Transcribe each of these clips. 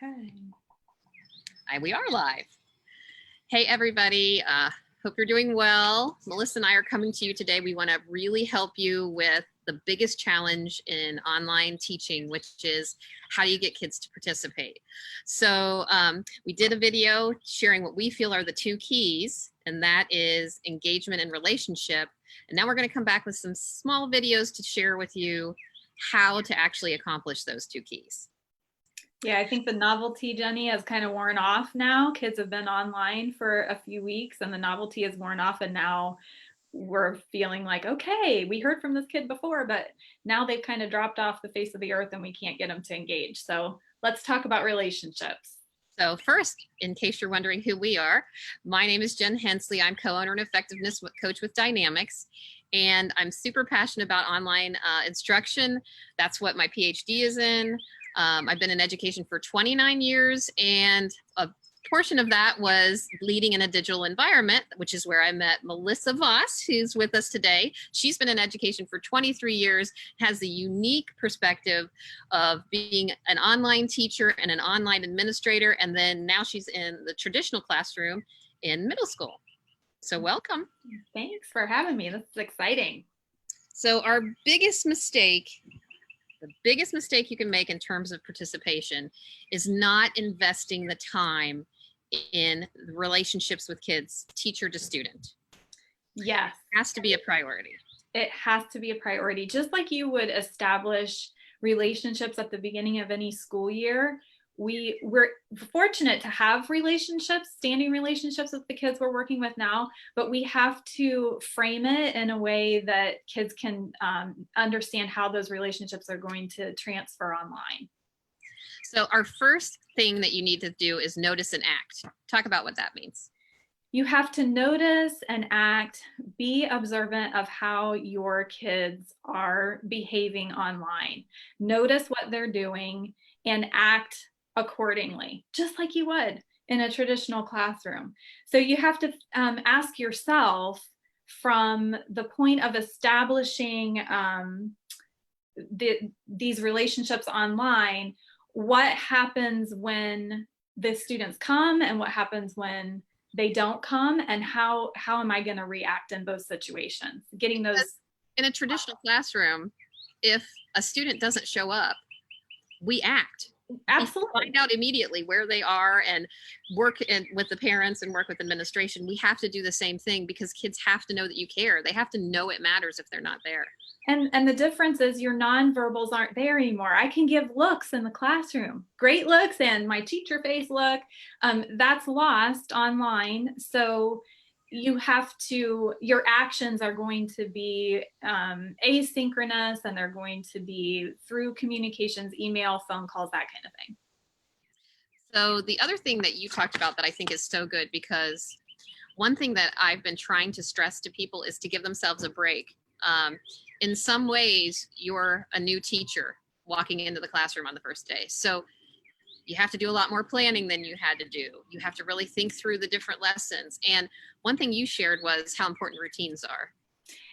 Okay. We are live. Hey, everybody. Hope you're doing well. Melissa and I are coming to you today. We want to really help you with the biggest challenge in online teaching, which is how do you get kids to participate? So we did a video sharing what we feel are the two keys, and that is engagement and relationship. And now we're going to come back with some small videos to share with you how to actually accomplish those two keys. Yeah, I think the novelty, Jenny, has kind of worn off now. Kids have been online for a few weeks and the novelty has worn off, and now we're feeling like, okay, we heard from this kid before, but now they've kind of dropped off the face of the earth and we can't get them to engage. So let's talk about relationships. So first, in case you're wondering who we are, my name is Jen Hensley. I'm co-owner and effectiveness coach with Dynamics, and I'm super passionate about online instruction. That's what my PhD is in. I've been in education for 29 years, and a portion of that was leading in a digital environment, which is where I met Melissa Voss, who's with us today. She's been in education for 23 years, has the unique perspective of being an online teacher and an online administrator, and then now she's in the traditional classroom in middle school. So welcome. Thanks for having me. This is exciting. So our biggest mistake, the biggest mistake you can make in terms of participation is not investing the time in relationships with kids, teacher to student. Yes. It has to be a priority. It has to be a priority. Just like you would establish relationships at the beginning of any school year, we're fortunate to have relationships, standing relationships with the kids we're working with now, but we have to frame it in a way that kids can understand how those relationships are going to transfer online. So our first thing that you need to do is notice and act. Talk about what that means. You have to notice and act, be observant of how your kids are behaving online. Notice what they're doing and act accordingly, just like you would in a traditional classroom. So you have to ask yourself, from the point of establishing these relationships online, what happens when the students come and what happens when they don't come, and how am I going to react in both situations? Getting those. In a traditional classroom, if a student doesn't show up, we act. Absolutely. We find out immediately where they are and work with the parents and work with administration. We have to do the same thing because kids have to know that you care. They have to know it matters if they're not there. And the difference is your nonverbals aren't there anymore. I can give looks in the classroom, great looks, and my teacher face look. That's lost online. So you have to, your actions are going to be asynchronous, and they're going to be through communications, email, phone calls, that kind of thing. So the other thing that you talked about that I think is so good, because one thing that I've been trying to stress to people is to give themselves a break. In some ways, you're a new teacher walking into the classroom on the first day. So you have to do a lot more planning than you had to do. You have to really think through the different lessons. And one thing you shared was how important routines are.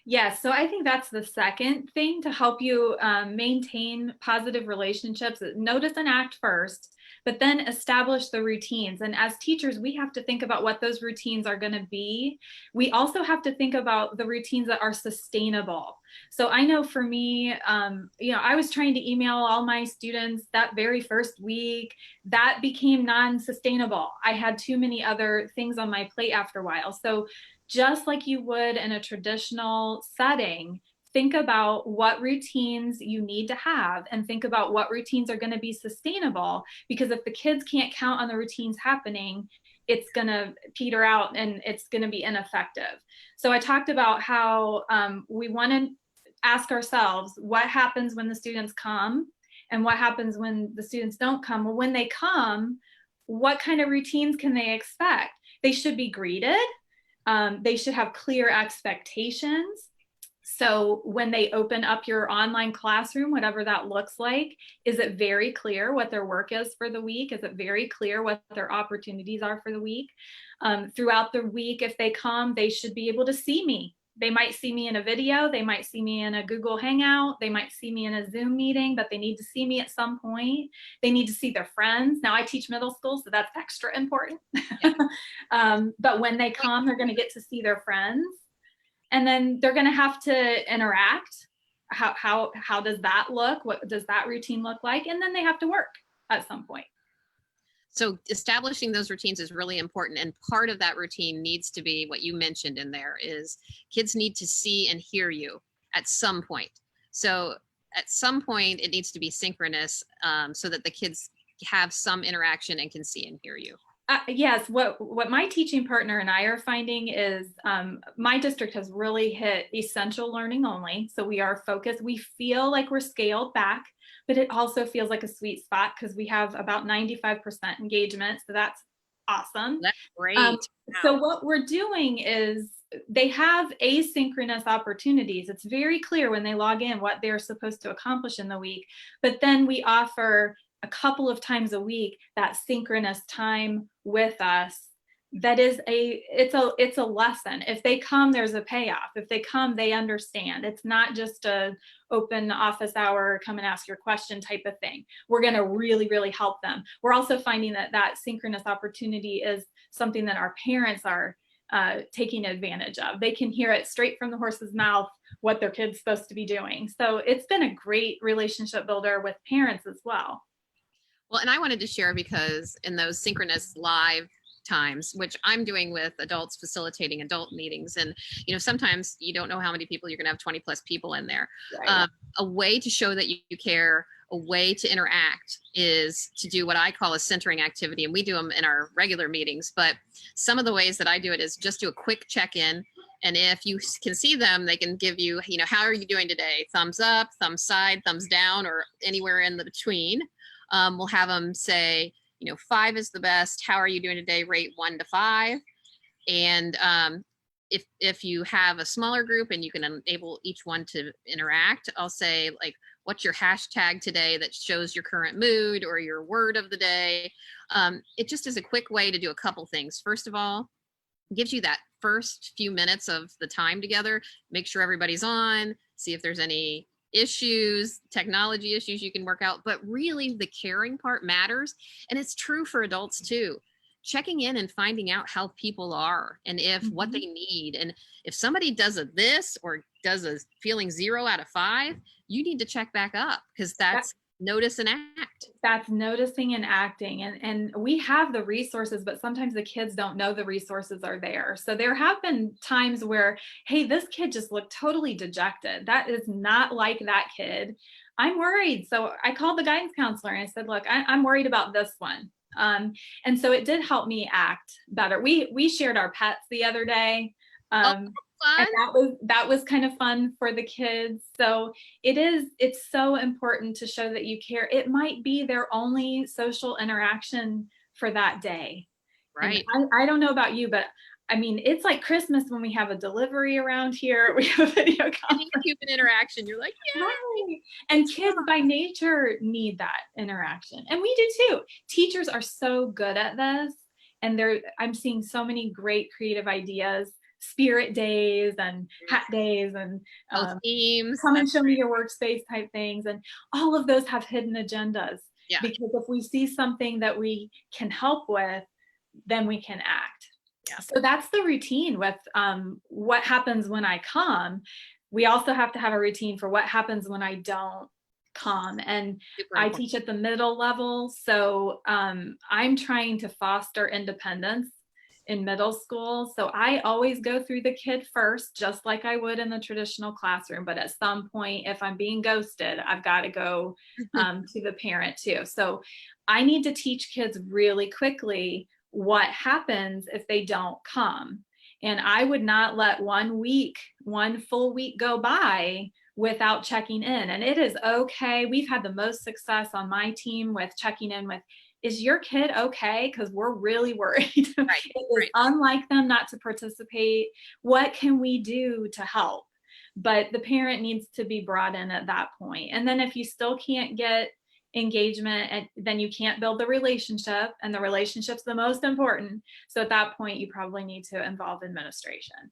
Yes, so I think that's the second thing to help you maintain positive relationships. Notice and act first, but then establish the routines. And as teachers, we have to think about what those routines are going to be. We also have to think about the routines that are sustainable. So I know for me, I was trying to email all my students that very first week. That became non-sustainable. I had too many other things on my plate after a while. So just like you would in a traditional setting, think about what routines you need to have and think about what routines are going to be sustainable, because if the kids can't count on the routines happening, it's going to peter out and it's going to be ineffective. So I talked about how we want to ask ourselves what happens when the students come and what happens when the students don't come. Well, when they come, what kind of routines can they expect? They should be greeted. They should have clear expectations. So when they open up your online classroom, whatever that looks like, is it very clear what their work is for the week? Is it very clear what their opportunities are for the week? Throughout the week, if they come, they should be able to see me they might see me in a video, they might see me in a Google Hangout, they might see me in a Zoom meeting, but they need to see me at some point. They need to see their friends. Now I teach middle school, so that's extra important. Yeah. But when they come, they're going to get to see their friends, and then they're going to have to interact. How does that look? What does that routine look like? And then they have to work at some point. So establishing those routines is really important. And part of that routine needs to be what you mentioned in there is kids need to see and hear you at some point. So at some point it needs to be synchronous so that the kids have some interaction and can see and hear you. Yes, what my teaching partner and I are finding is my district has really hit essential learning only. So we are focused. We feel like we're scaled back, but it also feels like a sweet spot because we have about 95% engagement. So that's awesome. That's great. So what we're doing is they have asynchronous opportunities. It's very clear when they log in what they're supposed to accomplish in the week, but then we offer a couple of times a week that synchronous time with us. That is it's a lesson. If they come, there's a payoff. If they come, they understand. It's not just a open office hour, come and ask your question type of thing. We're going to really, really help them. We're also finding that synchronous opportunity is something that our parents are taking advantage of. They can hear it straight from the horse's mouth what their kid's supposed to be doing. So it's been a great relationship builder with parents as well. Well, and I wanted to share because in those synchronous live times, which I'm doing with adults facilitating adult meetings, and sometimes you don't know how many people you're going to have 20 plus people in there. Right. A way to show that you care, a way to interact is to do what I call a centering activity, and we do them in our regular meetings. But some of the ways that I do it is just do a quick check-in. And if you can see them, they can give you, how are you doing today? Thumbs up, thumbs side, thumbs down, or anywhere in the between. We'll have them say, 5 is the best. How are you doing today? Rate 1 to 5. And if you have a smaller group and you can enable each one to interact, I'll say like, what's your hashtag today that shows your current mood or your word of the day? It just is a quick way to do a couple things. First of all, it gives you that first few minutes of the time together. Make sure everybody's on, see if there's any issues, technology issues you can work out, but really the caring part matters. And it's true for adults too. Checking in and finding out how people are and if what they need. And if somebody does a this or does a feeling 0 out of 5, you need to check back up because that's notice and act. That's noticing and acting. And we have the resources, but sometimes the kids don't know the resources are there. So there have been times where, hey, this kid just looked totally dejected. That is not like that kid. I'm worried. So I called the guidance counselor and I said, look, I'm worried about this one. And so it did help me act better. We shared our pets the other day. And that was kind of fun for the kids. So it's so important to show that you care. It might be their only social interaction for that day. Right. I don't know about you, but I mean, it's like Christmas when we have a delivery around here. We have a video conference. Human interaction. You're like, yeah. Right. And kids by nature need that interaction. And we do too. Teachers are so good at this. And I'm seeing so many great creative ideas. Spirit days and hat days and themes. Come and show me your workspace type things. And all of those have hidden agendas. Yeah. Because if we see something that we can help with, then we can act. Yeah. So that's the routine with what happens when I come. We also have to have a routine for what happens when I don't come. And I teach at the middle level. So I'm trying to foster independence in middle school. So I always go through the kid first, just like I would in the traditional classroom. But at some point, if I'm being ghosted, I've got to go to the parent too. So I need to teach kids really quickly what happens if they don't come. And I would not let one full week go by without checking in. And it is okay. We've had the most success on my team with checking in with, is your kid okay? Because we're really worried. Right, It is unlike them not to participate. What can we do to help? But the parent needs to be brought in at that point. And then if you still can't get engagement, and then you can't build the relationship, and the relationship's the most important. So at that point, you probably need to involve administration.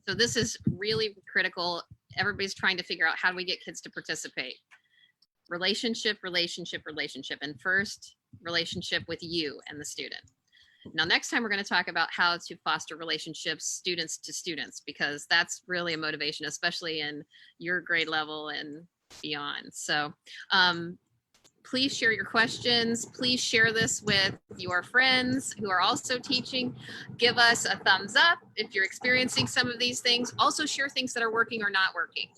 So this is really critical. Everybody's trying to figure out how do we get kids to participate. Relationship, relationship, relationship, and first relationship with you and the student. Now, next time we're going to talk about how to foster relationships students to students, because that's really a motivation, especially in your grade level and beyond. So please share your questions. Please share this with your friends who are also teaching. Give us a thumbs up if you're experiencing some of these things. Also share things that are working or not working.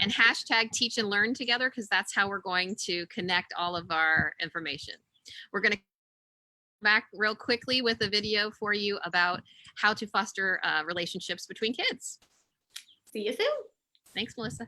And hashtag teach and learn together, because that's how we're going to connect all of our information. We're going to back real quickly with a video for you about how to foster relationships between kids. See you soon. Thanks, Melissa.